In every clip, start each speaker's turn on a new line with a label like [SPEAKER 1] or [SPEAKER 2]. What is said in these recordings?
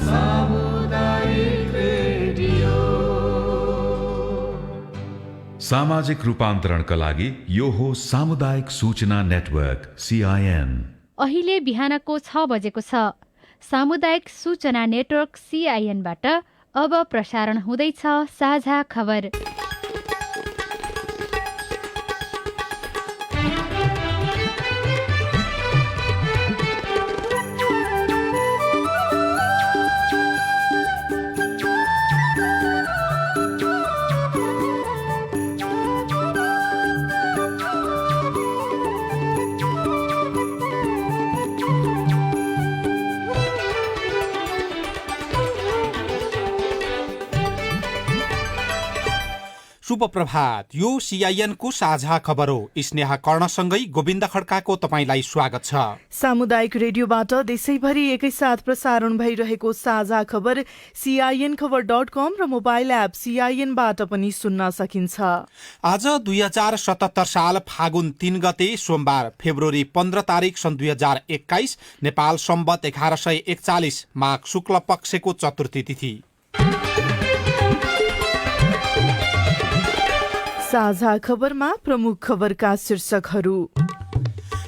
[SPEAKER 1] सामुदायिक रेडियो।
[SPEAKER 2] सामाजिक रूपान्तरणका लागि यो हो सामुदायिक सूचना नेटवर्क CIN।
[SPEAKER 3] अहिले बिहानको 6 बजेको छ। सामुदायिक सूचना नेटवर्क CIN बाट अब प्रसारण हुँदैछ साझा खबर।
[SPEAKER 4] शुभ प्रभात। यो CIN को साझा खबर हो। स्नेहा कर्णसँगै गोविन्द खड्काको तपाईलाई स्वागत छ।
[SPEAKER 5] सामुदायिक रेडियोबाट देशैभरि एकैसाथ प्रसारण भइरहेको साझा खबर CINखबर.com र मोबाइल एप CIN बाट पनि सुन्न सकिन्छ।
[SPEAKER 4] आज 2077 साल फागुन 3 गते सोमबार, फेब्रुअरी 15 तारिक सन् 2021, नेपाल सम्वत 1141 माघ शुक्ल पक्षको चतुर्थी तिथि।
[SPEAKER 5] साझा खबरमा प्रमुख खबरका शीर्षकहरू।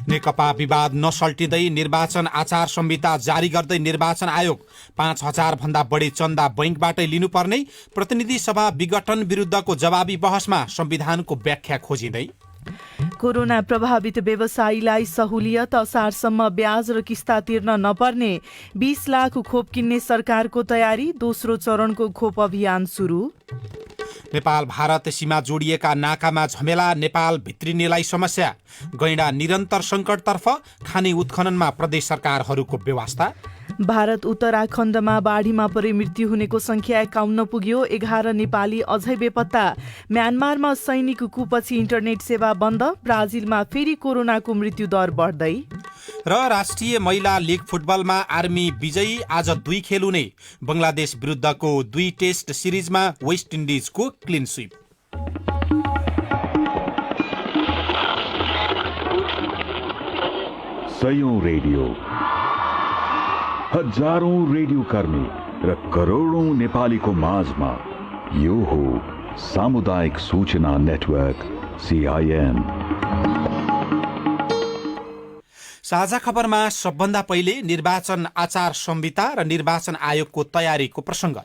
[SPEAKER 4] नेकपा विवाद नसल्टिँदै निर्वाचन आचार संहिता जारी गर्दै निर्वाचन आयोग 5000 भन्दा बढी चन्दा बैंकबाटै लिनुपर्ने, प्रतिनिधि सभा विघटन विरुद्धको जवाबी बहसमा संविधानको व्याख्या खोजिँदै।
[SPEAKER 5] कोरोना प्रभावित व्यवसायीलाई सहुलियत, असारसम्म ब्याज र किस्ता तिर्न नपर्ने, 20 लाख खोप किन्ने सरकारको तयारी, दोस्रो चरणको खोप अभियान सुरु।
[SPEAKER 4] नेपाल भारत सीमा जोडिएका नाकामा झमेला, नेपाल भित्रिनेलाई समस्या, गैंडा निरन्तर संकटतर्फ, खानी उत्खननमा प्रदेश सरकारहरूको व्यवस्था।
[SPEAKER 5] भारत उत्तराखण्डमा बाढीमा परे मृत्यु हुनेको संख्या 51 पुग्यो, 11 नेपाली अझै बेपत्ता। म्यानमारमा सैनिक कुपछि इन्टरनेट सेवा बन्द, ब्राजिलमा फेरि कोरोनाको मृत्यु दर बढ्दै।
[SPEAKER 4] र राष्ट्रिय महिला लिग फुटबलमा आर्मी विजयी। आज 2 खेल हुने बंगलादेश विरुद्धको 2 टेस्ट सिरिजमा वेस्ट इन्डिजको क्लिन स्वीप।
[SPEAKER 2] सयौं रेडियो, हजारौं रेडियो कर्मी र करोडौं नेपालीको माझमा यो हो सामुदायिक सूचना नेटवर्क CIN।
[SPEAKER 4] साझा खबरमा सबभन्दा पहिले निर्वाचन आचार संहिता र निर्वाचन आयोगको तयारीको प्रसंग।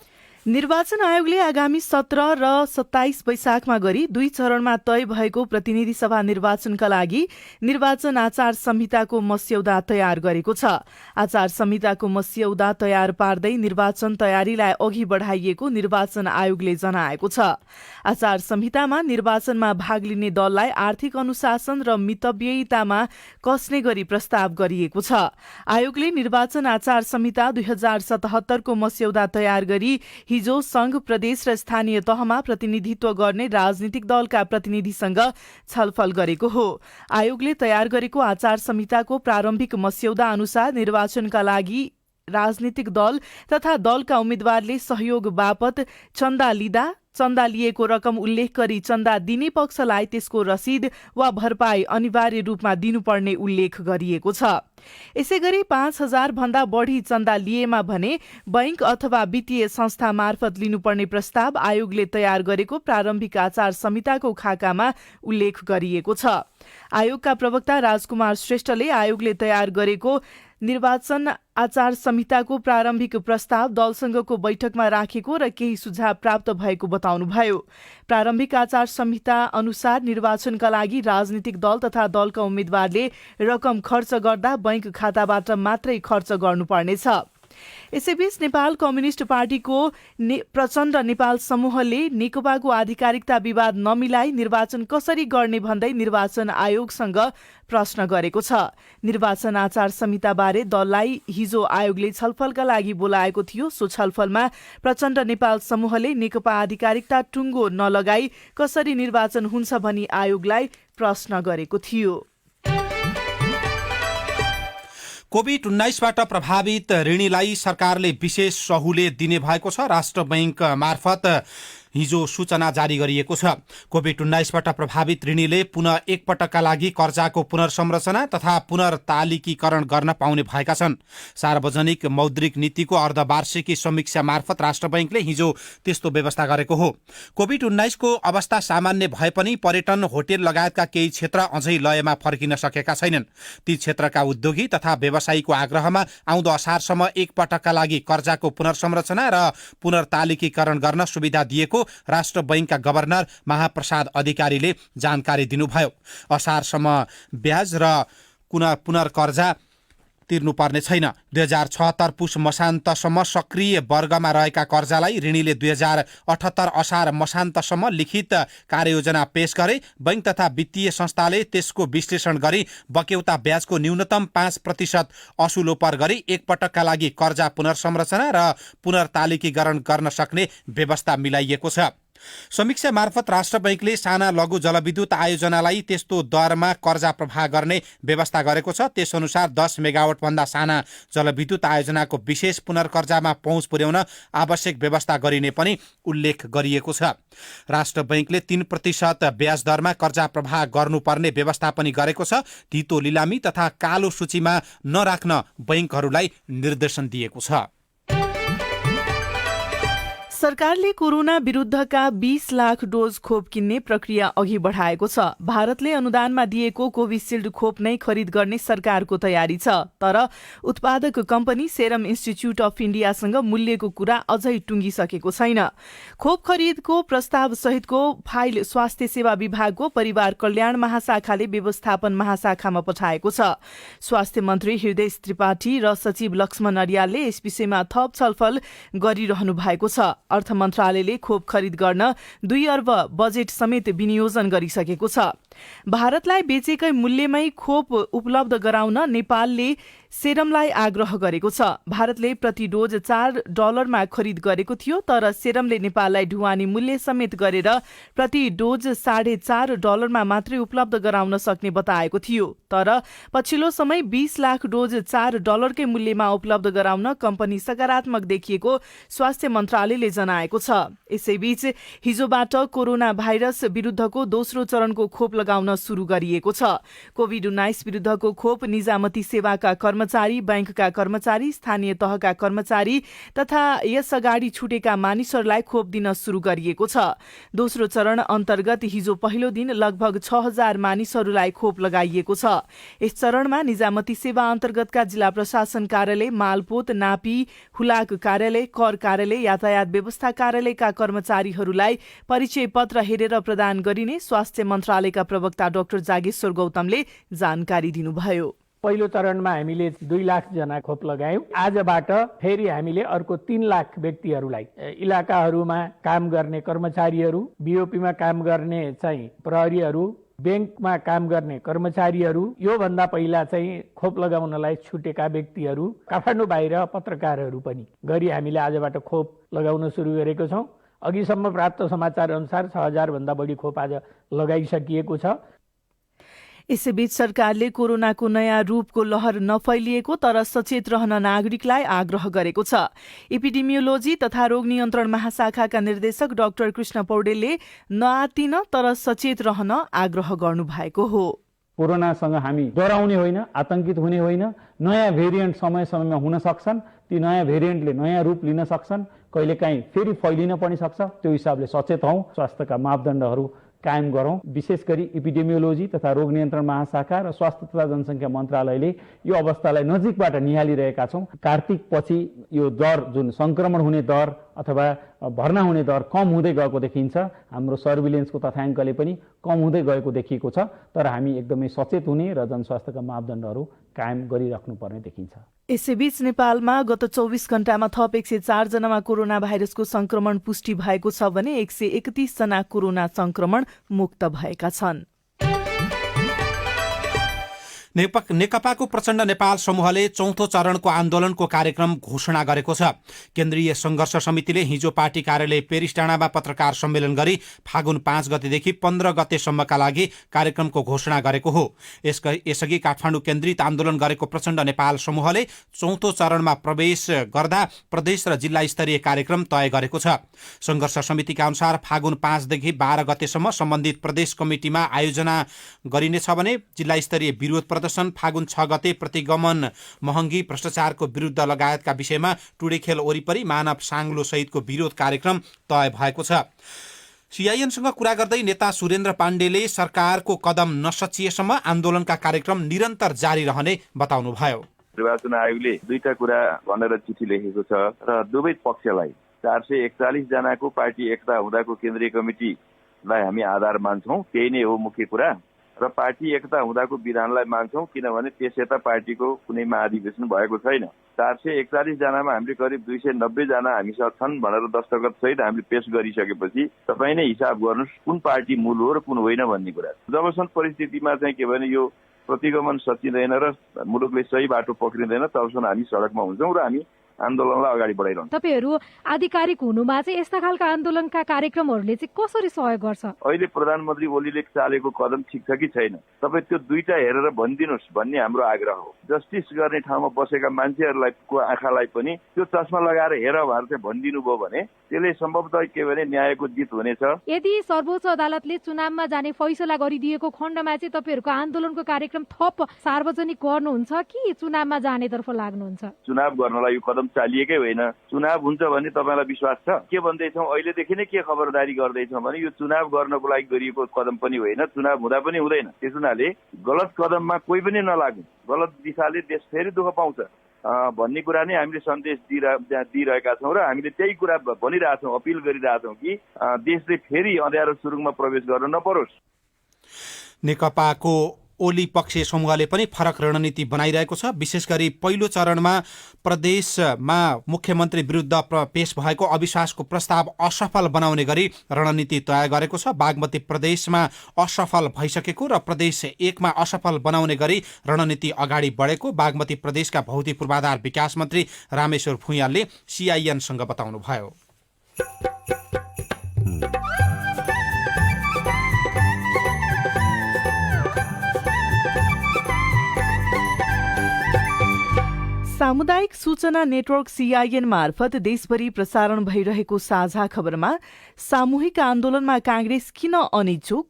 [SPEAKER 5] निर्वाचन आयोगले आगामी 17 र 27 वैशाखमा गरी 2 चरणमा तय भएको प्रतिनिधि सभा निर्वाचनका लागि निर्वाचन आचार संहिताको मस्यौदा तयार गरेको छ। आचार संहिताको मस्यौदा तयार पार्दै निर्वाचन तयारीलाई अघि बढाइएको निर्वाचन आयोगले जनाएको छ। आचार संहितामा निर्वाचनमा भाग लिने दललाई आर्थिक अनुशासन र मितव्ययितामा कसने गरी प्रस्ताव गरिएको छ। आयोगले निर्वाचन आचार संहिता 2077 को मस्यौदा तयार गरी हिजो संघ, प्रदेश र स्थानीय तहमा प्रतिनिधित्व गर्ने राजनीतिक दलका प्रतिनिधिसँग छलफल गरेको हो। आयोगले तयार गरेको आचार संहिताको प्रारम्भिक मस्यौदा अनुसार निर्वाचनका लागि राजनीतिक दल तथा दलका उम्मेद्वारले सहयोग बापत चन्दा लिँदा चन्दा लिएको रकम उल्लेख गरी चन्दा दिने पक्षलाई त्यसको रसिद वा भरपाई अनिवार्य रूपमा दिनुपर्ने उल्लेख गरिएको छ। यसैगरी 5000 भन्दा बढी चन्दा लिएमा भने बैंक अथवा वित्तीय संस्था मार्फत लिनुपर्ने प्रस्ताव आयोगले तयार गरेको प्रारम्भिक आचार संहिताको खाकामा उल्लेख गरिएको छ। आयोगका प्रवक्ता राजकुमार श्रेष्ठले आयोगले तयार गरेको निर्वाचन आचार संहिताको प्रारम्भिक प्रस्ताव दलसँगको बैठकमा राखेको र केही सुझाव प्राप्त भएको बताउनुभयो। प्रारम्भिक आचार संहिता अनुसार निर्वाचनका लागि राजनीतिक दल तथा दलका उम्मेद्वारले रकम खर्च गर्दा बैंक खाताबाट मात्रै खर्च गर्नुपर्नेछ। यसैबीच नेपाल कम्युनिष्ट पार्टीको प्रचण्ड नेपाल समूहले नेकपाको आधिकारिकता विवाद नमिलाई निर्वाचन कसरी गर्ने भन्दै निर्वाचन आयोगसँग प्रश्न गरेको छ। निर्वाचन आचार संहिता बारे दललाई हिजो आयोगले छलफलका लागि बोलाएको थियो। सो छलफलमा प्रचण्ड नेपाल समूहले नेकपा आधिकारिकता टुङ्गो नलगाई कसरी निर्वाचन हुन्छ भनी आयोगलाई प्रश्न गरेको थियो।
[SPEAKER 4] कोभिड-19बाट प्रभावित ऋणीलाई सरकारले विशेष सहुलियत दिने भएको छ। राष्ट्र बैंक मार्फत हिजो सूचना जारी गरिएको छ। कोभिड-19बाट प्रभावित ऋणीले पुनः एकपटकका लागि कर्जाको पुनर्संरचना तथा पुनर्तालिकीकरण गर्न पाउने भएका छन्। सार्वजनिक मौद्रिक नीतिको अर्धवार्षिकी समीक्षा मार्फत राष्ट्र बैंकले हिजो त्यस्तो व्यवस्था गरेको हो। कोभिड-19 को अवस्था सामान्य भए पनि पर्यटन, होटेल लगायतका केही क्षेत्र अझै लयमा फर्किन सकेका छैनन्। ती क्षेत्रका उद्योगी तथा व्यवसायीको आग्रहमा आउँदो असारसम्म एकपटकका लागि कर्जाको पुनर्संरचना र पुनर्तालिकीकरण गर्न सुविधा दिएको राष्ट्र बैंकका गभर्नर महाप्रसाद अधिकारीले जानकारी दिनुभयो। असारसम्म ब्याज र पुनर्कर्जा तिर्नुपर्ने छैन। 2076 पुष मसान्तसम्म सक्रिय वर्गमा रहेका कर्जालाई ऋणीले 2078 असार मसान्तसम्म लिखित कार्ययोजना पेश गरे। बैंक तथा वित्तीय संस्थाले त्यसको विश्लेषण गरी बक्यौता ब्याजको न्यूनतम 5% असुलोपर गरी एकपटकका लागि कर्जा पुनर्संरचना र पुनर्तालिकीकरण गर्न सक्ने व्यवस्था मिलाइएको छ। समीक्षा मार्फत राष्ट्र बैंकले साना लघु जलविद्युत आयोजनालाई त्यस्तो दरमा कर्जा प्रवाह गर्ने व्यवस्था गरेको छ। त्यसअनुसार 10 मेगावाट भन्दा साना जलविद्युत आयोजनाको विशेष पुनर्कर्जामा पहुँच पुर्याउन आवश्यक व्यवस्था गरिने पनि उल्लेख गरिएको छ। राष्ट्र बैंकले 3% ब्याज दरमा कर्जा प्रवाह गर्नुपर्ने व्यवस्था पनि गरेको छ। धितो लिलामी तथा कालो सूचीमा नराख्न बैंकहरूलाई निर्देशन दिएको छ।
[SPEAKER 5] सरकारले कोरोना विरुद्धका 20 लाख डोज खोप किन्ने प्रक्रिया अघि बढाएको छ। भारतले अनुदानमा दिएको कोभिसिल्ड खोप नै खरिद गर्ने सरकारको तयारी छ। तर उत्पादक कम्पनी सेरम इन्स्टिच्युट अफ इन्डियासँग मूल्यको कुरा अझै टुङ्गिसकेको छैन। खोप खरिदको प्रस्ताव सहितको फाइल स्वास्थ्य सेवा विभागको परिवार कल्याण महाशाखाले व्यवस्थापन महाशाखामा पठाएको छ। स्वास्थ्य मन्त्री हृदय त्रिपाठी र सचिव लक्ष्मण अरियालले यस विषयमा थप छलफल गरिरहनु भएको छ। अर्थ मन्त्रालयले खोप खरिद गर्न 2 अर्ब बजेट समेत विनियोजन गरिसकेको छ। भारतलाई बेचेकै मूल्यमै खोप उपलब्ध गराउन नेपालले सेरमलाई आग्रह गरेको छ। भारतले प्रति डोज $4 खरिद गरेको थियो, तर सेरमले नेपाललाई ढुवानी मूल्य समेत गरेर प्रति डोज $4.5 मात्रै उपलब्ध गराउन सक्ने बताएको थियो। तर पछिल्लो समय 20 लाख डोज $4 कै मूल्यमा उपलब्ध गराउन कम्पनी सकारात्मक देखिएको स्वास्थ्य मन्त्रालयले जनाएको छ। यसैबीच हिजोबाट कोरोना भाइरस विरुद्धको दोस्रो चरणको खोप लगाउन सुरु गरिएको छ। कोभिड-19 विरुद्धको खोप निजामती सेवाका कर्मचारी, बैंकका कर्मचारी, स्थानीय तहका कर्मचारी तथा यस अगाडि छुटेका मानिसहरूलाई खोप दिन सुरु गरिएको छ। दोस्रो चरण अन्तर्गत हिजो पहिलो दिन लगभग 6000 मानिसहरूलाई खोप लगाइएको छ। यस चरणमा निजामती सेवा अन्तर्गतका जिल्ला प्रशासन कार्यालय, मालपोत, नापी, हुलाक कार्यालय, कर कार्यालय, यातायात व्यवस्था कार्यालयका कर्मचारीहरूलाई परिचय पत्र हेरेर प्रदान गरिने स्वास्थ्य मन्त्रालयका प्रवक्ता डाक्टर जागेश्वर गौतमले जानकारी दिनुभयो।
[SPEAKER 1] पहिलो चरणमा हामीले 2 लाख जना खोप लगायौं। आजबाट फेरि हामीले अर्को 3 लाख व्यक्तिहरूलाई, इलाकाहरूमा काम गर्ने कर्मचारीहरू, बीओपीमा काम गर्ने चाहिँ प्रहरीहरू, बैंकमा काम गर्ने कर्मचारीहरू, यो भन्दा पहिला चाहिँ खोप लगाउनलाई छुटेका व्यक्तिहरू, काठमाडौँ बाहिर पत्रकारहरू पनि गरी हामीले आजबाट खोप लगाउन सुरु गरेको छौं। अघिसम्म प्राप्त समाचार अनुसार 6000 भन्दा बढी खोप आज लगाइसकिएको छ।
[SPEAKER 5] यसैबीच सरकारले कोरोनाको नयाँ रूपको लहर नफैलिएको तर सचेत रहन नागरिकलाई आग्रह गरेको छ। एपिडेमियोलोजी तथा रोग नियन्त्रण महाशाखाका निर्देशक डाक्टर कृष्ण पौडेलले नआतिन तर सचेत रहन आग्रह गर्नुभएको हो।
[SPEAKER 6] कोरोनासँग हामी डराउने होइन, आतंकित हुने होइन। नयाँ भेरिएन्ट समय समयमा हुन सक्छन्। ती नयाँ भेरिएन्टले नयाँ रूप लिन सक्छन्। कहिलेकाहीँ फेरि फैलिन पनि सक्छ। त्यो हिसाबले सचेत हौं, स्वास्थ्यका मापदण्डहरू कायम गरौं। विशेष गरी एपिडेमियोलोजी तथा रोग नियन्त्रण महाशाखा र स्वास्थ्य तथा जनसङ्ख्या मन्त्रालयले यो अवस्थालाई नजिकबाट निहालिरहेका छौं। कार्तिक पछि यो दर, जुन संक्रमण हुने दर अथवा भर्ना हुने दर कम हुँदै गएको देखिन्छ। हाम्रो सर्भिलेन्सको तथ्याङ्कले पनि कम हुँदै गएको देखिएको छ। तर हामी एकदमै सचेत हुने र जनस्वास्थ्यका मापदण्डहरू कायम गरिराख्नुपर्ने देखिन्छ।
[SPEAKER 5] यसैबीच नेपालमा गत 24 घण्टामा थप 104 जनामा कोरोना भाइरसको संक्रमण पुष्टि भएको छ भने 131 जना कोरोना संक्रमण मुक्त भएका छन्।
[SPEAKER 4] नेकपाको प्रचण्ड नेपाल समूहले चौथो चरणको आन्दोलनको कार्यक्रम घोषणा गरेको छ। केन्द्रीय संघर्ष समितिले हिजो पार्टी कार्यालय पेरिस डाँडामा पत्रकार सम्मेलन गरी फागुन 5 गतेदेखि 15 गतेसम्मका लागि कार्यक्रमको घोषणा गरेको हो। यसअघि काठमाडौँ केन्द्रित आन्दोलन गरेको प्रचण्ड नेपाल समूहले चौथो चरणमा प्रवेश गर्दा प्रदेश र जिल्ला स्तरीय कार्यक्रम तय गरेको छ। संघर्ष समितिका अनुसार फागुन 5 देखि 12 गतेसम्म सम्बन्धित प्रदेश कमिटीमा आयोजना गरिनेछ भने जिल्ला स्तरीय विरोध प्रदर्शन फागुन 6 गते प्रतिगमन महँगी भ्रष्टाचारको विरुद्ध लगायतका विषयमा टुडेखेल वरिपरि मानव साङ्लो सहितको विरोध कार्यक्रम तय भएको छ। सीआईएनसँग कुरा गर्दै नेता सुरेन्द्र पाण्डेले सरकारको कदम नसचिएसम्म आन्दोलनका कार्यक्रम निरन्तर जारी रहने बताउनुभयो।
[SPEAKER 7] निर्वाचन आयोगले दुईटा कुरा भनेर चिठी लेखेको छ र दुवै पक्षलाई 441 जनाको पार्टी एकता हुँदाको केन्द्रीय कमिटीलाई हामी आधार मान्छौँ, त्यही नै हो मुख्य कुरा। र पार्टी एकता हुँदाको विधानलाई मान्छौँ, किनभने त्यस यता पार्टीको कुनै महाधिवेशन भएको छैन। 441 जनामा हामीले करिब 290 जना हामीसँग छन् भनेर दस्तखत सहित हामीले पेश गरिसकेपछि तपाईँ नै हिसाब गर्नुहोस् कुन पार्टी मूल हो र कुन होइन भन्ने कुरा। जबसम्म परिस्थितिमा चाहिँ के भने यो प्रतिगमन सचिँदैन र मुलुकले सही बाटो पक्रिँदैन तबसम्म हामी सडकमा हुन्छौँ र हामी आन्दोलनलाई अगाडि बढाइरहन्छ।
[SPEAKER 8] तपाईहरु आधिकारिक हुनुमा चाहिँ यस्ता खालका आन्दोलनका कार्यक्रमहरूले चाहिँ कसरी सहयोग गर्छ? अहिले
[SPEAKER 7] प्रधानमन्त्री ओलीले चालेको कदम ठिक छ कि छैन, तपाईँ त्यो दुईटा हेरेर भनिदिनुहोस् भन्ने हाम्रो आग्रह हो। जस्टिस गर्ने ठाउँमा बसेका मान्छेहरूलाई को आँखालाई पनि त्यो चस्मा लगाएर हेर भनेर चाहिँ भनिदिनु भयो भने त्यसले सम्भवतः के भने न्यायको जित हुनेछ।
[SPEAKER 8] यदि सर्वोच्च अदालतले चुनावमा जाने फैसला गरिदिएको खण्डमा चाहिँ तपाईहरुको आन्दोलनको कार्यक्रम थप सार्वजनिक गर्नुहुन्छ कि चुनावमा जानेतर्फ लाग्नुहुन्छ?
[SPEAKER 7] चुनाव गर्नलाई यो कदम चालिएकै होइन। चुनाव हुन्छ भन्ने तपाईँलाई विश्वास छ? के भन्दैछौँ अहिलेदेखि नै के खबरदारी गर्दैछौँ भने यो चुनाव गर्नको लागि गरिएको कदम पनि होइन, चुनाव हुँदा पनि हुँदैन। त्यस हुनाले गलत कदममा कोही पनि नलागु, गलत दिशाले देश फेरि दुःख पाउँछ भन्ने कुरा नै हामीले सन्देश दिइरहेका छौँ र हामीले त्यही कुरा भनिरहेछौँ, अपिल गरिरहेछौँ कि देशले फेरि अँध्यारो सुरुङमा प्रवेश गर्न नपरोस्।
[SPEAKER 4] नेकपाको ओली पक्षीय समूहले पनि फरक रणनीति बनाइरहेको छ। विशेष गरी पहिलो चरणमा प्रदेशमा मुख्यमन्त्री विरुद्ध पेश भएको अविश्वासको प्रस्ताव असफल बनाउने गरी रणनीति तय गरेको छ। बागमती प्रदेशमा असफल भइसकेको र प्रदेश 1 मा असफल बनाउने गरी रणनीति अगाडि बढेको बागमती प्रदेशका भौतिक पूर्वाधार विकास मन्त्री रामेश्वर भुइँयालले सीआईएनसँग बताउनुभयो।
[SPEAKER 5] सामुदायिक सूचना नेटवर्क सीआईएन मार्फत देशभरि प्रसारण भइरहेको साझा खबरमा सामूहिक आन्दोलनमा कांग्रेस किन अनिच्छुक?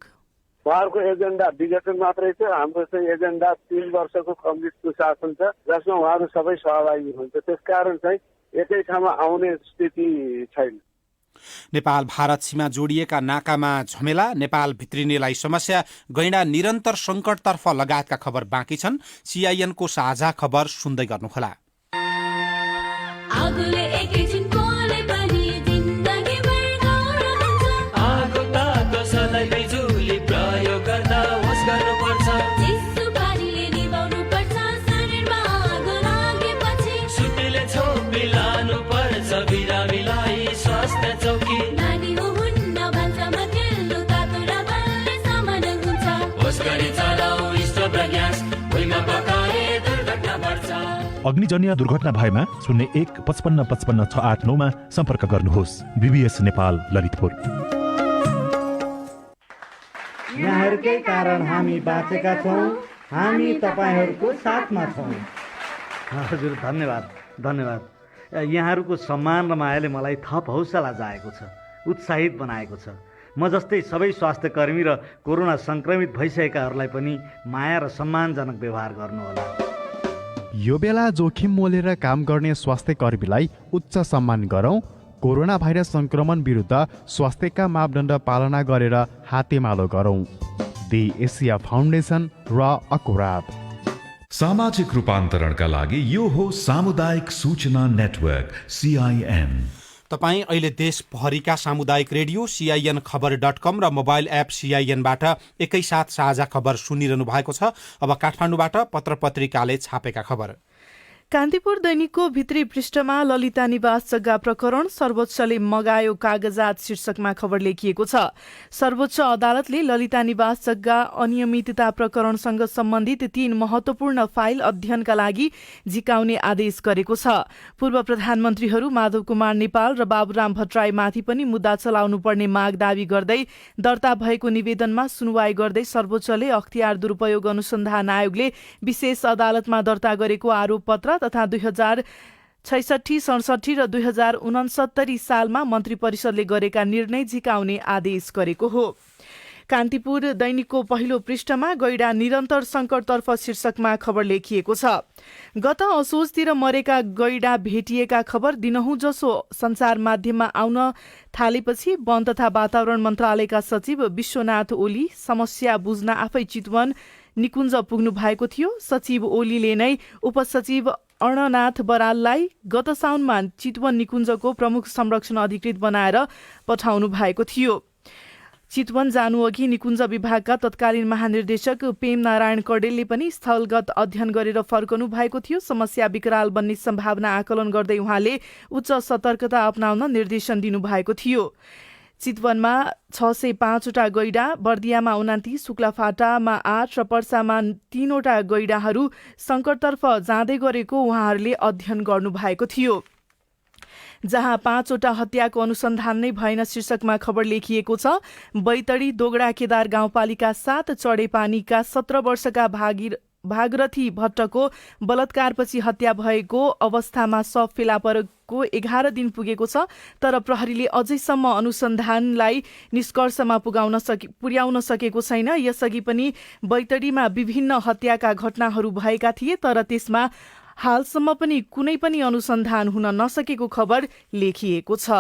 [SPEAKER 9] उहाँहरूको एजेन्डा विघटन मात्रै छ। हाम्रो चाहिँ एजेन्डा 3 वर्षको कम्युनिस्टको शासन छ जसमा उहाँहरू सबै सहभागी हुन्छ। त्यसकारण चाहिँ एकै ठाउँमा आउने स्थिति छैन।
[SPEAKER 4] नेपाल भारत सीमा जोडिएका नाकामा झमेला, नेपाल भित्रिनेलाई समस्या, गैंडा निरन्तर संकटतर्फ लगायतका खबर बाँकी छन्। सीआईएनको साझा खबर सुन्दै गर्नुहोला।
[SPEAKER 10] अग्निजन्य दुर्घटना भएमा 01 55 55 689 मा सम्पर्क गर्नुहोस्। बीबीएस नेपाल ललितपुर।
[SPEAKER 11] यहाँहरुकै कारण हामी बाँचेका छौं, हामी तपाईहरुको साथमा छौं।
[SPEAKER 12] हजुर धन्यवाद। यहाँहरुको सम्मान र मायाले मलाई थप हौसला जागेको छ, उत्साहित बनाएको छ। म जस्तै सबै स्वास्थ्य कर्मी र कोरोना संक्रमित भइसकेकाहरूलाई पनि माया र सम्मानजनक व्यवहार गर्नुहोला।
[SPEAKER 13] यो बेला जोखिम मोलेर काम गर्ने स्वास्थ्य कर्मीलाई उच्च सम्मान गरौँ। कोरोना भाइरस संक्रमण विरुद्ध स्वास्थ्यका मापदण्ड पालना गरेर हातेमालो गरौँ। दि एसिया फाउन्डेसन र अकुराब।
[SPEAKER 2] सामाजिक रूपान्तरणका लागि यो हो सामुदायिक सूचना नेटवर्क सीआईएन।
[SPEAKER 4] तपाईँ अहिले देशभरिका सामुदायिक रेडियो CINखबर.com र मोबाइल एप CINबाट एकैसाथ साझा खबर सुनिरहनु भएको छ। अब काठमाडौँबाट पत्रपत्रिकाले छापेका खबर।
[SPEAKER 5] कान्तिपुर दैनिकको भित्री पृष्ठमा ललिता निवास जग्गा प्रकरण सर्वोच्चले मगायो कागजात शीर्षकमा खबर लेखिएको छ। सर्वोच्च अदालतले ललिता निवास जग्गा अनियमितता प्रकरणसँग सम्बन्धित 3 महत्वपूर्ण फाइल अध्ययनका लागि झिकाउने आदेश गरेको छ। पूर्व प्रधानमन्त्रीहरू माधव कुमार नेपाल र बाबुराम भट्टराईमाथि पनि मुद्दा चलाउनु पर्ने माग दावी गर्दै दर्ता भएको निवेदनमा सुनवाई गर्दै सर्वोच्चले अख्तियार दुरूपयोग अनुसन्धान आयोगले विशेष अदालतमा दर्ता गरेको आरोप पत्र तथा 2066-67 र 2069 सालमा मन्त्री परिषदले गरेका निर्णय झिकाउने आदेश गरेको हो। कान्तिपुर दैनिकको पहिलो पृष्ठमा गैडा निरन्तर सङ्कटतर्फ शीर्षकमा खबर लेखिएको छ। गत असोजतिर मरेका गैडा भेटिएका खबर दिनहुँ जसो सञ्चार माध्यममा आउन थालेपछि वन तथा वातावरण मन्त्रालयका सचिव विश्वनाथ ओली समस्या बुझ्न आफै चितवन निकुञ्ज पुग्नु भएको थियो। सचिव ओलीले नै उपसचिव अर्णनाथ बराललाई गत साउनमा चितवन निकुञ्जको प्रमुख संरक्षण अधिकृत बनाएर पठाउनु भएको थियो। चितवन जानुअघि निकुञ्ज विभागका तत्कालीन महानिर्देशक पेम नारायण कडेलले पनि स्थलगत अध्ययन गरेर फर्कनु भएको थियो। समस्या विकराल बन्ने सम्भावना आकलन गर्दै उहाँले उच्च सतर्कता अपनाउन निर्देशन दिनुभएको थियो। चितवनमा 605वटा गैडा, बर्दियामा 29, शुक्लाफाटामा 8 र पर्सामा 3वटा गैडाहरू सङ्कटतर्फ जाँदै गरेको उहाँहरूले अध्ययन गर्नुभएको थियो। जहाँ 5वटा हत्याको अनुसन्धान नै भएन शीर्षकमा खबर लेखिएको छ। बैतडी दोगडा केदार गाउँपालिका 7 चढेपानीका 17 वर्षका भागरथी भट्टको बलात्कारपछि हत्या भएको अवस्थामा शव फेला परेको 11 दिन पुगेको छ। तर प्रहरीले अझैसम्म अनुसन्धानलाई निष्कर्षमा पुर्याउन सकेको छैन। यसअघि पनि बैतडीमा विभिन्न हत्याका घटनाहरू भएका थिए, तर त्यसमा हालसम्म पनि कुनै पनि अनुसन्धान हुन नसकेको खबर लेखिएको छ।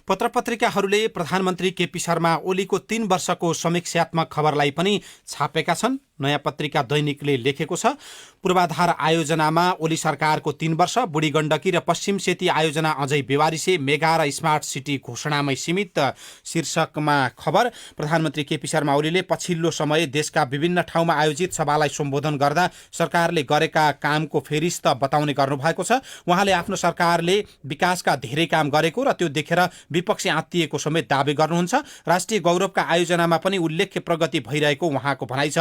[SPEAKER 4] पत्रपत्रिकाहरूले प्रधानमन्त्री केपी शर्मा ओलीको 3 वर्षको समीक्षात्मक खबरलाई पनि छापेका छन्। नयाँ पत्रिका दैनिकले लेखेको छ, पूर्वाधार आयोजनामा ओली सरकारको 3 वर्ष, बुढी गण्डकी र पश्चिम सेती आयोजना अझै बेवारिसे, मेगा र स्मार्ट सिटी घोषणामै सीमित शीर्षकमा खबर। प्रधानमन्त्री केपी शर्मा ओलीले पछिल्लो समय देशका विभिन्न ठाउँमा आयोजित सभालाई सम्बोधन गर्दा सरकारले गरेका कामको फेरिस्त बताउने गर्नुभएको छ। उहाँले आफ्नो सरकारले विकासका धेरै काम गरेको र त्यो देखेर विपक्षी आत्तिएको समेत दावी गर्नुहुन्छ। राष्ट्रिय गौरवका आयोजनामा पनि उल्लेख्य प्रगति भइरहेको उहाँको भनाइ छ।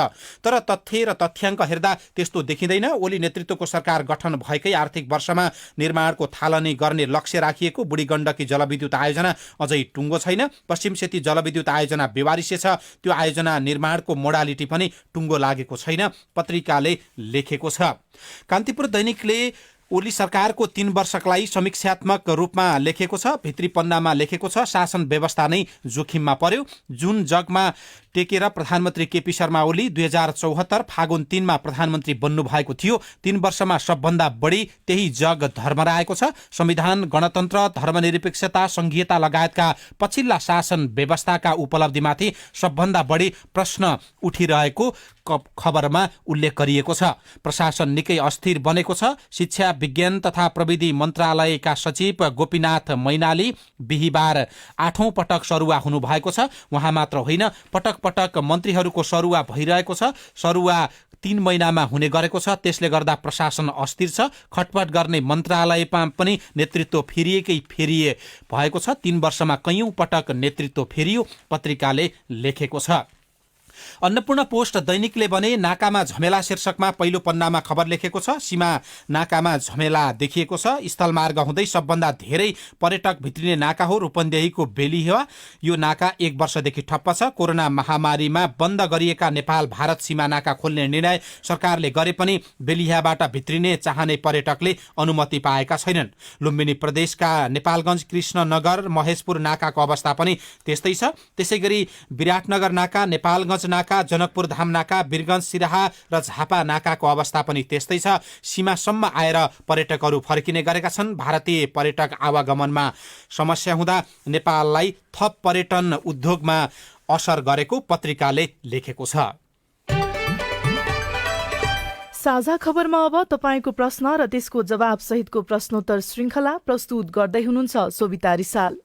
[SPEAKER 4] तर तथ्य र तथ्याङ्क हेर्दा त्यस्तो देखिँदैन। ओली नेतृत्वको सरकार गठन भएकै आर्थिक वर्षमा निर्माणको थालनी गर्ने लक्ष्य राखिएको बुढी गण्डकी जलविद्युत आयोजना अझै टुङ्गो छैन। पश्चिम सेती जलविद्युत आयोजना बेवारिसे छ, त्यो आयोजना निर्माणको मोडालिटी पनि टुङ्गो लागेको छैन, पत्रिकाले लेखेको छ। कान्तिपुर दैनिकले ओली सरकारको 3 वर्षलाई समीक्षात्मक रूपमा लेखेको छ। भित्री पन्नामा लेखेको छ, शासन व्यवस्था नै जोखिममा पर्यो। जुन जगमा टेकेर प्रधानमन्त्री केपी शर्मा ओली 2074 फागुन 3मा प्रधानमन्त्री बन्नु भएको थियो, 3 वर्षमा सबभन्दा बढी त्यही जग धर्मराएको छ। संविधान, गणतन्त्र, धर्मनिरपेक्षता, संघीयता लगायतका पछिल्ला शासन व्यवस्थाका उपलब्धिमाथि सबभन्दा बढी प्रश्न उठिरहेको खबरमा उल्लेख गरिएको छ। प्रशासन निकै अस्थिर बनेको छ। शिक्षा, विज्ञान तथा प्रविधि मन्त्रालयका सचिव गोपीनाथ मैनाली बिहिबार 8औं पटक सरुवा हुनुभएको छ। उहाँ मात्र होइन, पटक पटक मन्त्रीहरूको सरुवा भइरहेको छ। सरुवा 3 महिनामा हुने गरेको छ। त्यसले गर्दा प्रशासन अस्थिर छ। खटपट गर्ने मन्त्रालयमा पनि नेतृत्व फेरिए भएको छ। 3 वर्षमा कैयौं पटक नेतृत्व फेरियो, पत्रिकाले लेखेको छ। अन्नपूर्ण पोस्ट दैनिकले भने नाकामा झमेला शीर्षकमा पहिलो पन्नामा खबर लेखेको छ। सीमा नाकामा झमेला देखिएको छ। स्थलमार्ग हुँदै सबभन्दा धेरै पर्यटक भित्रिने नाका हो रूपन्देहीको बेलिहेवा। यो नाका 1 वर्षदेखि ठप्प छ। कोरोना महामारीमा बन्द गरिएका नेपाल भारत सीमा नाका खोल्ने निर्णय सरकारले गरे पनि बेलिहेवाबाट भित्रिने चाहने पर्यटकले अनुमति पाएका छैनन्। लुम्बिनी प्रदेशका नेपालगञ्ज, कृष्णनगर, महेशपुर नाकाको अवस्था पनि त्यस्तै छ। त्यसैगरी विराटनगर नाका, नेपालगञ्ज नाका, जनकपुर धाम नाका, वीरगञ्ज, सिराहा र झापा नाकाको अवस्था पनि त्यस्तै छ। सीमासम्म आएर पर्यटकहरू फर्किने गरेका छन्। भारतीय पर्यटक आवागमनमा समस्या हुँदा नेपाललाई थप पर्यटन उद्योगमा असर गरेको पत्रिकाले लेखेको छ।
[SPEAKER 5] साझा खबरमा अब तपाईँको प्रश्न र त्यसको जवाब सहितको प्रश्नोत्तर श्रृङ्खला प्रस्तुत गर्दै हुनुहुन्छ सोभिता रिसाल।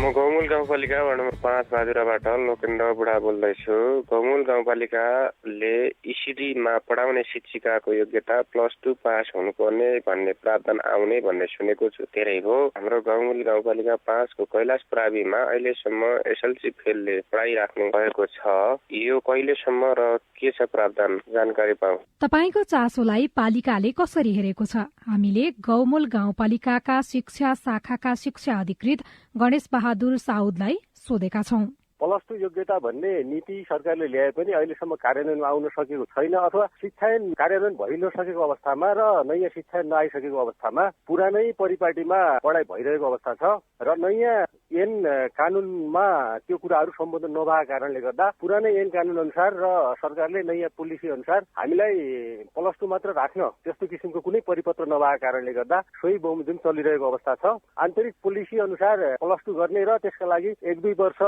[SPEAKER 14] म गौमूल गाउँपालिका वार्ड नम्बर 5 बाजुराबाट लोकेन्द्र बुढा बोल्दैछु। गौमूल गाउँपालिकाले इसिडीमा पढाउने शिक्षिकाको योग्यता +2 पास हुनुपर्ने भन्ने प्रावधान आउने भन्ने सुनेको छु। धेरै हो। हाम्रो गौमूल गाउँपालिका 5 को कैलाश प्राविमा अहिलेसम्म एसएलसी फेलले पढाइराख्नु भएको छ। यो कहिलेसम्म र के छ प्रावधान जानकारी पाऊ।
[SPEAKER 8] तपाईको चासोलाई पालिकाले कसरी हेरेको छ? हामीले गौमूल गाउँपालिकाका शिक्षा शाखाका शिक्षा अधिकृत गणेश बहादुर साउदलाई सोधेका छौं।
[SPEAKER 9] +2 योग्यता भन्ने नीति सरकारले ल्याए पनि अहिलेसम्म कार्यान्वयनमा आउन सकेको छैन अथवा शिक्षायन कार्यान्वयन भइ नसकेको अवस्थामा र नयाँ शिक्षायन नआइसकेको अवस्थामा पुरानै परिपाटीमा पढाइ भइरहेको अवस्था छ र नयाँ ऐन कानूनमा त्यो कुराहरू सम्बोधन नभएको कारणले गर्दा पुरानै ऐन कानून अनुसार र सरकारले नयाँ पोलिसी अनुसार हामीलाई +2 मात्र राख्न त्यस्तो किसिमको कुनै परिपत्र नभएको कारणले गर्दा सोही बमोजिम चलिरहेको अवस्था छ। आन्तरिक पोलिसी अनुसार +2 गर्ने र त्यसका लागि 1-2 वर्ष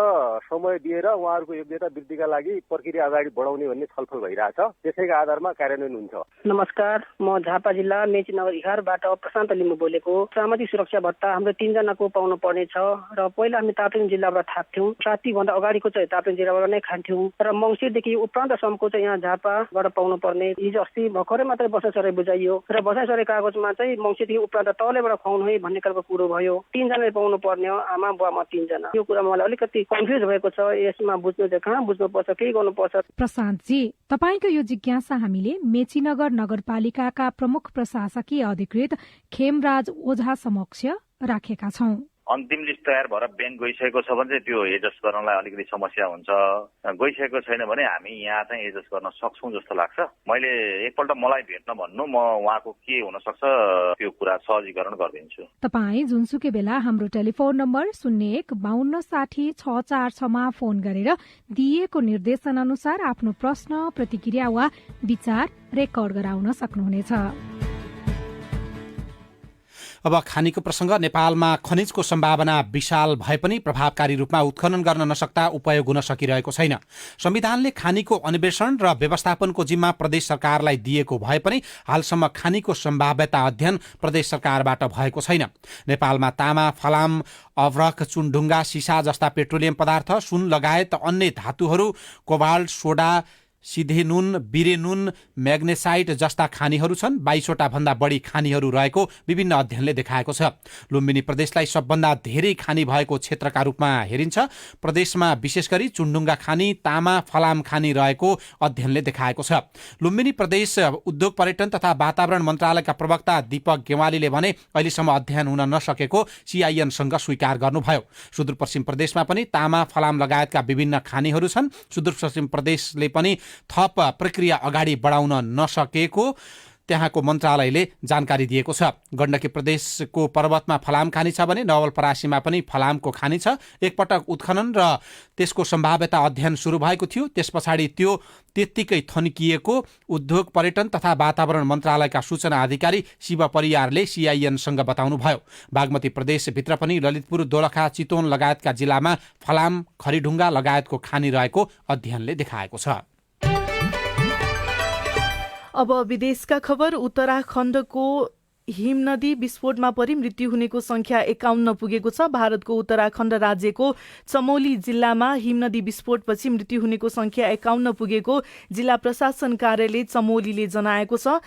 [SPEAKER 9] समय दिएर उहाँहरूको योग्यता वृद्धिका लागि प्रक्रिया अगाडि बढाउने भन्ने छलफल भइरहेछ। त्यसैका आधारमा कार्यान्वयन हुन्छ।
[SPEAKER 15] नमस्कार, म झापा जिल्ला मेची नगर 11बाट प्रशान्त लिम्बू बोलेको। सामाजिक सुरक्षा भत्ता हाम्रो 3 जनाको पाउनु पर्ने छ र पहिला हामी ताप्लेजुङ जिल्लाबाट थाप्थ्यौँ। रातिभन्दा अगाडिको चाहिँ ताप्लेजुङ जिल्लाबाट नै खान्थ्यौँ र मङ्सिरदेखि उपरान्तसम्मको चाहिँ यहाँ झापाबाट पाउनु पर्ने। हिजो अस्ति भर्खरै मात्रै बसाइसरे बुझाइयो र बसाइसरे कागजमा चाहिँ मङ्सिरदेखि उपरान्त तलैबाट खुवाउनु है भन्ने खालको कुरो भयो। 3 जनाले पाउनु पर्ने हो, आमा बुवा म 3 जना। यो कुरा मलाई अलिकति कन्फ्युज भएको छ। यसमा बुझ्नु चाहिँ कहाँ बुझ्नुपर्छ, के गर्नुपर्छ?
[SPEAKER 8] प्रशान्तजी, तपाईको यो जिज्ञासा हामीले मेचीनगर नगरपालिकाका प्रमुख प्रशासकीय अधिकृत खेमराज ओझा समक्ष राखेका छौं।
[SPEAKER 16] अन्तिम लिस्ट तयार भएर ब्याङ्क गइसकेको छ भने चाहिँ त्यो एडजस्ट गर्नलाई अलिकति समस्या हुन्छ। गइसकेको छैन भने हामी यहाँ चाहिँ एडजस्ट गर्न सक्छौँ जस्तो लाग्छ। मैले एकपल्ट मलाई भेट्न भन्नु, म उहाँको के हुन सक्छ त्यो कुरा सहजीकरण गरिदिन्छु।
[SPEAKER 8] तपाई जुनसुकै बेला हाम्रो टेलिफोन नम्बर 01-5260-646 मा फोन गरेर दिएको निर्देशन अनुसार आफ्नो प्रश्न, प्रतिक्रिया वा विचार रेकर्ड गराउन सक्नुहुनेछ।
[SPEAKER 4] अब खानीको प्रसंग। नेपालमा खनिजको सम्भावना विशाल भए पनि प्रभावकारी रूपमा उत्खनन गर्न नसक्दा उपयोग हुन सकिरहेको छैन। संविधानले खानीको अन्वेषण र व्यवस्थापनको जिम्मा प्रदेश सरकारलाई दिएको भए पनि हालसम्म खानीको सम्भाव्यता अध्ययन प्रदेश सरकारबाट भएको छैन। नेपालमा तामा, फलाम, अभ्रक, चुनढुङ्गा, सिसा जस्ता पेट्रोलियम पदार्थ, सुन लगायत अन्य धातुहरू, कोबाल्ट, सोडा, सिधे नुन, बिरे नुन, म्याग्नेसाइट जस्ता खानीहरू छन्। 22वटा भन्दा बढी खानीहरू रहेको विभिन्न अध्ययनले देखाएको छ। लुम्बिनी प्रदेशलाई सबभन्दा धेरै खानी भएको क्षेत्रका रूपमा हेरिन्छ। प्रदेशमा विशेष गरी चुनढुङ्गा खानी, तामा, फलाम खानी रहेको अध्ययनले देखाएको छ। लुम्बिनी प्रदेश उद्योग पर्यटन तथा वातावरण मन्त्रालयका प्रवक्ता दीपक गेवालीले भने अहिलेसम्म अध्ययन हुन नसकेको CINसँग स्वीकार गर्नुभयो। सुदूरपश्चिम प्रदेशमा पनि तामा, फलाम लगायतका विभिन्न खानीहरू छन्। सुदूरपश्चिम प्रदेशले पनि थप प्रक्रिया अगाडि बढाउन नसकेको त्यहाँको मन्त्रालयले जानकारी दिएको छ। गण्डकी प्रदेशको पर्वतमा फलाम खानी छ भने नवलपरासीमा पनि फलामको खानी छ। एकपटक उत्खनन र त्यसको सम्भाव्यता अध्ययन सुरु भएको थियो। त्यस पछाडि त्यो त्यत्तिकै थन्किएको उद्योग पर्यटन तथा वातावरण मन्त्रालयका सूचना अधिकारी शिव परियारले CINसँग बताउनुभयो। बागमती प्रदेशभित्र पनि ललितपुर, दोलखा, चितवन लगायतका जिल्लामा फलाम, खरीढुङ्गा लगायतको खानी रहेको अध्ययनले देखाएको छ।
[SPEAKER 5] अब विदेशका खबर। उत्तराखण्डको हिमनदी विस्फोटमा परि मृत्यु हुनेको संख्या 51 पुगेको छ। भारतको उत्तराखण्ड राज्यको चमोली जिल्लामा हिमनदी विस्फोटपछि मृत्यु हुनेको संख्या 51 पुगेको जिल्ला प्रशासन कार्यालय चमोलीले जनाएको छ।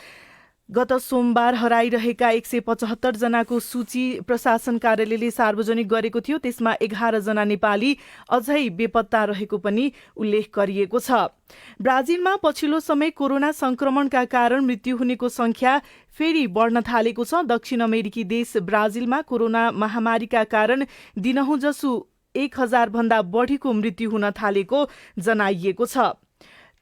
[SPEAKER 5] गत सोमबार हराइरहेका 175 जनाको सूची प्रशासन कार्यालयले सार्वजनिक गरेको थियो। त्यसमा 11 जना नेपाली अझै बेपत्ता रहेको पनि उल्लेख गरिएको छ। ब्राजिलमा पछिल्लो समय कोरोना संक्रमणका कारण मृत्यु हुनेको संख्या फेरि बढ्न थालेको छ। दक्षिण अमेरिकी देश ब्राजिलमा कोरोना महामारीका कारण दिनहुँ जसो 1000 भन्दा बढीको मृत्यु हुन थालेको जनाइएको छ।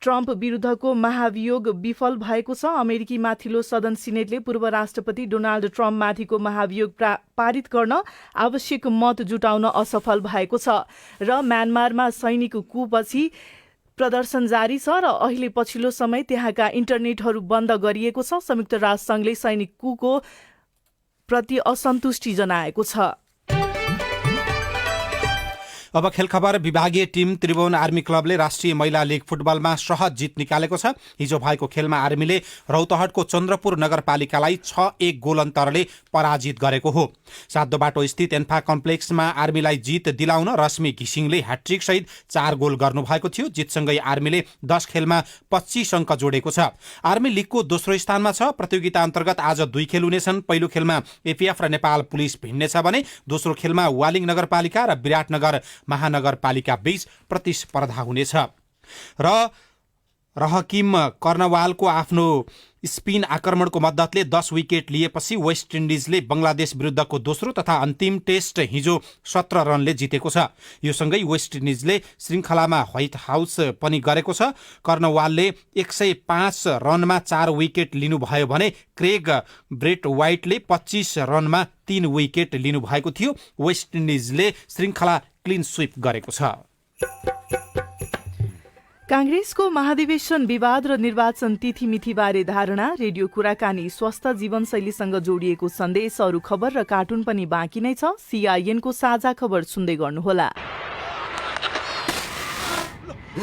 [SPEAKER 5] ट्रम्प विरुद्धको महाभियोग विफल भएको छ। अमेरिकी माथिल्लो सदन सिनेटले पूर्व राष्ट्रपति डोनाल्ड ट्रम्पमाथिको महाभियोग पारित गर्न आवश्यक मत जुटाउन असफल भएको छ र म्यानमारमा सैनिक कुपछि प्रदर्शन जारी छ र अहिले पछिल्लो समय त्यहाँका इन्टरनेटहरू बन्द गरिएको छ। संयुक्त राष्ट्रसङ्घले सैनिक कुको प्रति असन्तुष्टि जनाएको छ।
[SPEAKER 4] अब खेल खबर। विभागीय टिम त्रिभुवन आर्मी क्लबले राष्ट्रिय महिला लीग फुटबलमा सहज जित निकालेको छ। हिजो भएको खेलमा आर्मीले रौतहटको चन्द्रपुर नगरपालिकालाई 6-1 गोल अन्तरले पराजित गरेको हो। सातो बाटो स्थित एन्फा कम्प्लेक्समा आर्मीलाई जित दिलाउन रश्मि घिसिङले ह्याट्रिक सहित 4 गोल गर्नुभएको थियो। जितसँगै आर्मीले 10 खेलमा 25 अङ्क जोडेको छ। आर्मी लीगको दोस्रो स्थानमा छ। प्रतियोगिता अन्तर्गत आज 2 खेल हुनेछन्। पहिलो खेलमा एपीएफ र नेपाल पुलिस भिड्नेछ भने दोस्रो खेलमा वालिङ नगरपालिका र विराटनगर महानगरपालिका बीच प्रतिस्पर्धा हुनेछ। र रहकिम कर्नवालको आफ्नो स्पिन आक्रमणको मद्दतले 10 विकेट लिएपछि वेस्ट इन्डिजले बंगलादेश विरुद्धको दोस्रो तथा अन्तिम टेस्ट हिजो 17 रनले जितेको छ। यो सँगै वेस्ट इन्डिजले श्रृङ्खलामा व्हाइट हाउस पनि गरेको छ। कर्नवालले 105 रनमा 4 विकेट लिनुभयो भने क्रेग ब्रेट वाइटले 25 रनमा 3 विकेट लिनुभएको थियो। वेस्ट इन्डिजले श्रृङ्खला क्लिन स्वीप गरेको छ।
[SPEAKER 5] कांग्रेसको महाधिवेशन विवाद र निर्वाचन तिथिमिथिबारे धारणा, रेडियो कुराकानी, स्वस्थ जीवनशैलीसँग जोडिएको सन्देश, अरू खबर र कार्टुन पनि बाँकी नै छ। सीआईएनको साझा खबर सुन्दै गर्नुहोला।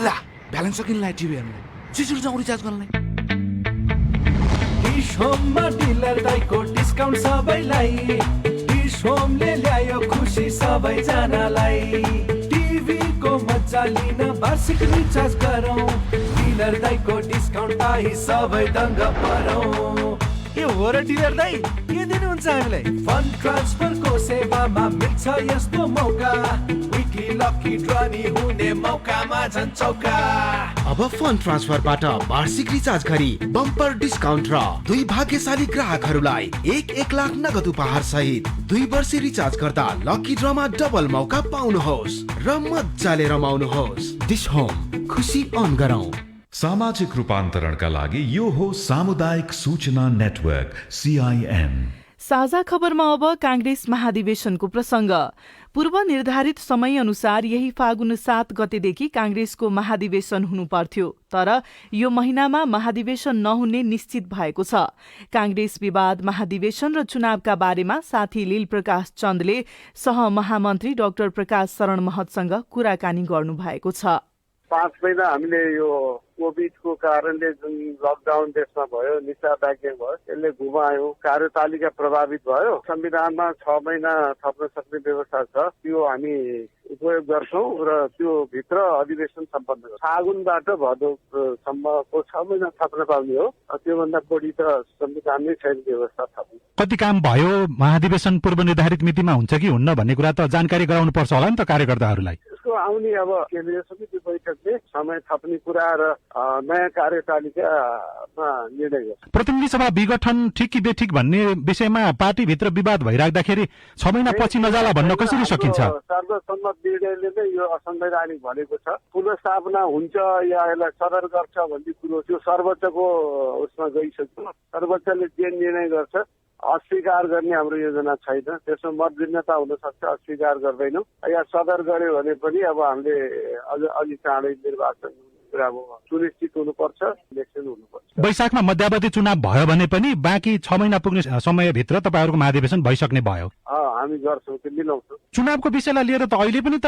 [SPEAKER 17] ला ब्यालेन्स सकिनलाई टिभी हेर्नु छिटो जाउँ रिचार्ज गर्नलाई।
[SPEAKER 18] डिश होममा डिलर दाइको डिस्काउन्ट सबैलाई। डिश होमले ल्यायो खुसी सबैजनालाई। टिभीको मजा लिन वार्षिक रिचार्ज गरौँ। डिलर दाइको डिस्काउन्ट पाइ सबै दङ्ग परौँ।
[SPEAKER 17] ए हो र डिलर दाइ, के दिनुहुन्छ हामीलाई?
[SPEAKER 18] फन्ड ट्रान्सफरको सेवामा मिल्छ यस्तो मौका। विकली लकी ड्र नि हुने मौकामा झन् चौका।
[SPEAKER 17] अब फन्ड ट्रान्सफरबाट वार्षिक रिचार्ज गरी बम्पर डिस्काउन्ट र 2 भाग्यशाली ग्राहकहरूलाई 1 लाख नगद उपहार सहित 2 वर्ष रिचार्ज गर्दा लकी ड्रमा डबल मौका पाउनुहोस् र मजाले रमाउनुहोस्। डिश होम, खुसी अन गरौँ।
[SPEAKER 2] सामाजिक रूपान्तरणका लागि यो हो सामुदायिक सूचना नेटवर्क CIN।
[SPEAKER 5] साझा खबरमा अब कांग्रेस महाधिवेशनको प्रसंग। पूर्व निर्धारित समय अनुसार यही फागुन 7 गतेदेखि कांग्रेसको महाधिवेशन हुनु पर्थ्यो, तर यो महिनामा महाधिवेशन नहुने निश्चित भएको छ। कांग्रेस विवाद, महाधिवेशन र चुनावका बारेमा साथी लील प्रकाश चन्दले सहमहामन्त्री डाक्टर प्रकाश शरण महतसँग कुराकानी गर्नु भएको छ।
[SPEAKER 9] 5 महिना हामीले यो कोभिडको कारणले जुन लकडाउन देशमा भयो, निषेधाज्ञा भयो, यसले गुमायो, कार्यतालिका प्रभावित भयो। संविधानमा 6 महिना थप्न सक्ने व्यवस्था छ, त्यो हामी उपयोग गर्छौं र त्यो भित्र अधिवेशन सम्पन्न गर्छौं। फागुनबाट भदौसम्मको 6 महिना थप्न पाउने हो। त्योभन्दा बढी त संविधानमै छैन व्यवस्था थप्ने।
[SPEAKER 10] कति काम भयो? महाधिवेशन पूर्व निर्धारित मितिमा हुन्छ कि हुन्न भन्ने कुरा त जानकारी गराउनु पर्छ होला नि त कार्यकर्ताहरूलाई।
[SPEAKER 9] यसको आउने अब केन्द्रीय समिति बैठकले समय थप्ने कुरा र नयाँ कार्यतालिकामा निर्णय गर्छ।
[SPEAKER 10] प्रतिनिधि सभा विघटन ठिक कि बेठिक भन्ने विषयमा पार्टीभित्र विवाद भइराख्दाखेरि 6 महिना पछि नजाला भन्न कसरी सकिन्छ?
[SPEAKER 9] सर्वसम्मत निर्णयले नै यो असंवैधानिक भनेको छ। पुनर्स्थापना हुन्छ या यसलाई सदर गर्छ भन्ने कुरो त्यो सर्वोच्चको उसमा गइसक्यो। सर्वोच्चले जे निर्णय गर्छ अस्वीकार गर्ने हाम्रो योजना छैन। त्यसमा मत भिन्नता हुन सक्छ, अस्वीकार गर्दैनौँ। या सदर गर्यो भने पनि अब हामीले अलि चाँडै निर्वाचन सुनिश्चित हुनुपर्छ, इलेक्सन हुनुपर्छ।
[SPEAKER 10] वैशाखमा मध्यावधि चुनाव भयो भने पनि बाँकी 6 महिना पुग्ने समयभित्र तपाईँहरूको महाधिवेशन भइसक्ने भयो।
[SPEAKER 9] हामी गर्छौँ, त्यो मिलाउँछौँ।
[SPEAKER 10] चुनावको विषयलाई लिएर त अहिले पनि त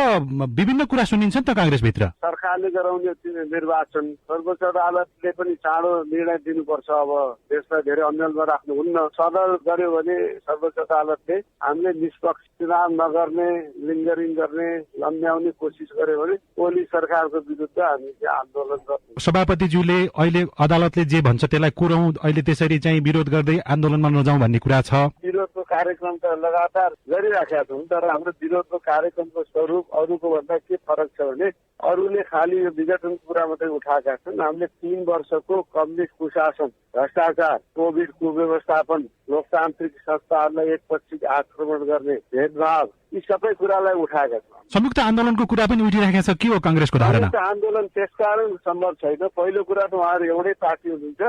[SPEAKER 10] विभिन्न कुरा सुनिन्छ नि त कांग्रेसभित्र।
[SPEAKER 9] सरकारले गराउने निर्वाचन, सर्वोच्च अदालतले पनि चाँडो निर्णय दिनुपर्छ। अब देशलाई धेरै अन्यलमा राख्नुहुन्न। सदर गर्यो भने सर्वोच्च अदालतले हामीले निष्पक्ष चुनाव नगर्ने, लिङ्गरिङ गर्ने, लम्ब्याउने कोसिस गर्यो भने ओली सरकारको विरुद्ध हामी आन्दोलन गर्छौँ।
[SPEAKER 10] सभापतिज्यूले अहिले अदालतले जे भन्छ त्यसलाई कुरौँ, अहिले त्यसरी चाहिँ विरोध गर्दै आन्दोलनमा नजाउँ भन्ने कुरा छ।
[SPEAKER 9] विरोधको कार्यक्रम त लगातार गरिराखेका छौँ, तर हाम्रो विरोधको कार्यक्रमको स्वरूप अरूको भन्दा के फरक छ भने अरूले खालि यो विघटनको कुरा मात्रै उठाएका छन्। हामीले 3 वर्षको कम्युनिस्ट कुशासन, भ्रष्टाचार, कोभिड कुव्यवस्थापन, लोकतान्त्रिक संस्थाहरूलाई एकपछि आक्रमण गर्ने, भेदभाव, यी सबै कुरालाई उठाएका छौँ।
[SPEAKER 10] संयुक्त आन्दोलनको कुरा पनि उठिरहेको छ के हो कांग्रेसको धारणा?
[SPEAKER 9] संयुक्त आन्दोलन त्यसकारण सम्भव छैन। पहिलो कुरा त उहाँहरू एउटै पार्टी हुनुहुन्छ,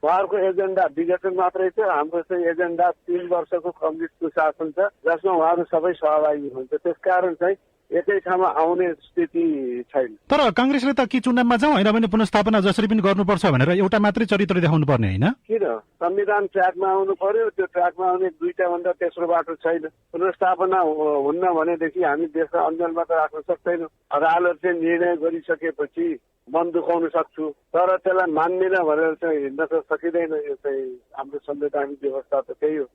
[SPEAKER 9] उहाँहरूको एजेन्डा विघटन मात्रै छ। हाम्रो चाहिँ एजेन्डा 3 वर्षको कम्युनिस्ट कुशासन छ, जसमा उहाँहरू सबै सहभागी हुनुहुन्छ। त्यसकारण चाहिँ एकै ठाउँमा आउने स्थिति छैन।
[SPEAKER 10] तर काङ्ग्रेसले त कि चुनावमा जाउँ होइन भने पुनर्स्थापना जसरी पनि गर्नुपर्छ भनेर एउटा मात्रै चरित्र देखाउनु पर्ने होइन?
[SPEAKER 9] किन संविधान ट्र्याकमा आउनु पर्यो, त्यो ट्र्याकमा आउने दुईटा भन्दा तेस्रो बाटो छैन। पुनर्स्थापना हुन्न भनेदेखि हामी देशलाई अन्यलमा त राख्न सक्दैनौँ। अदालत चाहिँ निर्णय गरिसकेपछि मन दुखाउन सक्छु, तर त्यसलाई मान्दैन भनेर चाहिँ हिँड्न त सकिँदैन। यो चाहिँ हाम्रो संवैधानिक व्यवस्था त त्यही हो।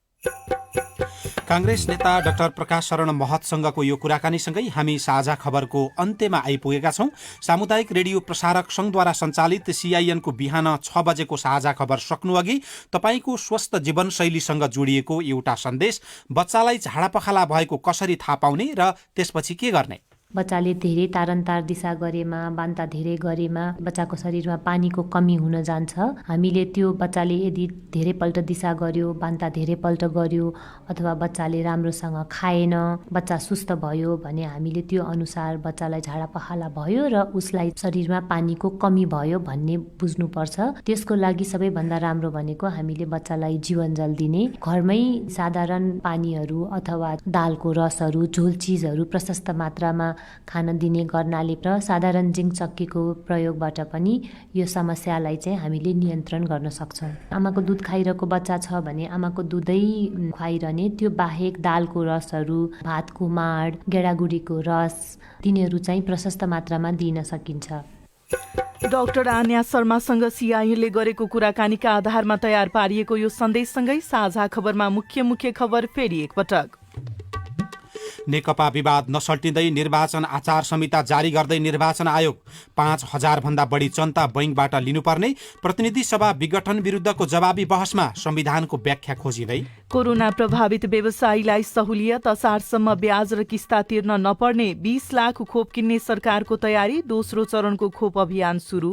[SPEAKER 4] कांग्रेस नेता डाक्टर प्रकाश शरण महतसँगको यो कुराकानीसँगै हामी साझा खबरको अन्त्यमा आइपुगेका छौं। सामुदायिक रेडियो प्रसारक संघद्वारा सञ्चालित सीआईएनको बिहान 6 बजेको साझा खबर सक्नु अघि तपाईको स्वस्थ जीवनशैलीसँग जोडिएको एउटा सन्देश। बच्चालाई झाडापखाला भएको कसरी थाहा पाउने र त्यसपछि के गर्ने?
[SPEAKER 19] बच्चाले धेरै तारन्तार दिशा गरेमा, बान्ता धेरै गरेमा बच्चाको शरीरमा पानीको कमी हुन जान्छ। हामीले त्यो बच्चाले यदि धेरैपल्ट दिशा गर्यो, बान्ता धेरैपल्ट गर्यो अथवा बच्चाले राम्रोसँग खाएन, बच्चा सुस्त भयो भने हामीले त्यो अनुसार बच्चालाई झाडापखाला भयो र उसलाई शरीरमा पानीको कमी भयो भन्ने बुझ्नुपर्छ। त्यसको लागि सबैभन्दा राम्रो भनेको हामीले बच्चालाई जीवनजल दिने, घरमै साधारण पानीहरू अथवा दालको रसहरू, झोल चिजहरू प्रशस्त मात्रामा खान दिने गर्नाले र साधारण जिङ्क चक्कीको प्रयोगबाट पनि यो समस्यालाई चाहिँ हामीले नियन्त्रण गर्न सक्छौँ। आमाको दुध खाइरहेको बच्चा छ भने आमाको दुधै खुवाइरहने, त्यो बाहेक दालको रसहरू, भातको माड, गेडागुडीको रस तिनीहरू चाहिँ प्रशस्त मात्रामा दिन सकिन्छ।
[SPEAKER 5] डाक्टर आन्या शर्मासँग सीआईएनले गरेको कुराकानीका आधारमा तयार पारिएको यो सन्देशसँगै साझा खबरमा मुख्य खबर फेरि एकपटक।
[SPEAKER 4] नेकपा विवाद नसल्टिँदै निर्वाचन आचार संहिता जारी गर्दै निर्वाचन आयोग 5,000 भन्दा बढी जनता बैंकबाट लिनुपर्ने, प्रतिनिधि सभा विघटन विरुद्धको जवाबी बहसमा संविधानको व्याख्या खोजिँदै।
[SPEAKER 5] कोरोना प्रभावित व्यवसायीलाई सहुलियत, असारसम्म ब्याज र किस्ता तिर्न नपर्ने, 20 लाख खोप किन्ने सरकारको तयारी, दोस्रो चरणको खोप अभियान सुरु।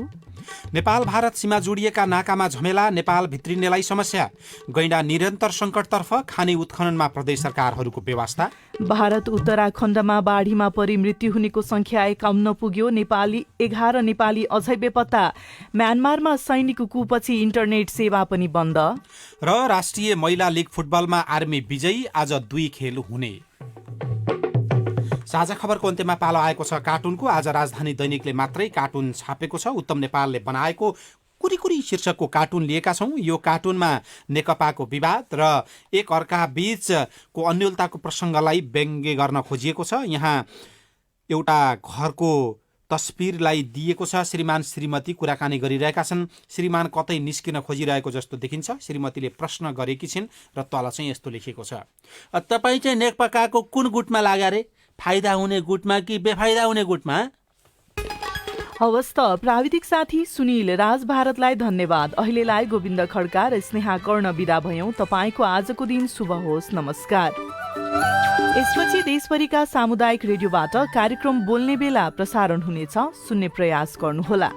[SPEAKER 4] नेपाल भारत सीमा जोडिएका नाकामा झमेला, नेपाल भित्रिनेलाई समस्या, गैंडा निरन्तर संकटतर्फ, खानी उत्खननमा प्रदेश सरकारहरूको व्यवस्था।
[SPEAKER 5] भारत उत्तराखण्डमा बाढीमा परि मृत्यु हुनेको संख्या 51 पुग्यो, 11 नेपाली अझै बेपत्ता। म्यानमारमा सैनिक कुपछि इन्टरनेट सेवा पनि बन्द।
[SPEAKER 4] र राष्ट्रिय महिला लीग फुटबलमा आर्मी विजयी, आज 2 खेल हुने। साझा खबरको अन्त्यमा पालो आएको छ कार्टुनको। आज राजधानी दैनिकले मात्रै कार्टुन छापेको छ। उत्तम नेपालले बनाएको कुरी शीर्षकको कार्टुन लिएका छौं। यो कार्टुनमा नेकपाको विवाद र एक अर्का बीचको अन्योलताको प्रसङ्गलाई व्यङ्ग्य गर्न खोजिएको छ। यहाँ एउटा घरको तस्बिरलाई दिएको छ। श्रीमान श्रीमती कुराकानी गरिरहेका छन्। श्रीमान कतै निस्किन खोजिरहेको जस्तो देखिन्छ। श्रीमतीले प्रश्न गरेकी छिन् र तल चाहिँ यस्तो लेखिएको छ, तपाईँ चाहिँ नेकपाको कुन गुटमा लाग्या रे? फाइदा हुने गुटमा कि बेफाइदा हुने गुटमा?
[SPEAKER 5] हवस् त प्राविधिक साथी सुनिल राज भारतलाई धन्यवाद। अहिलेलाई गोविन्द खड्का र स्नेहा कर्ण बिदा भयौं। तपाईँको आजको दिन शुभ होस्। नमस्कार। यसपछि देशभरिका सामुदायिक रेडियोबाट कार्यक्रम बोल्ने बेला प्रसारण हुनेछ। सुन्ने प्रयास गर्नुहोला।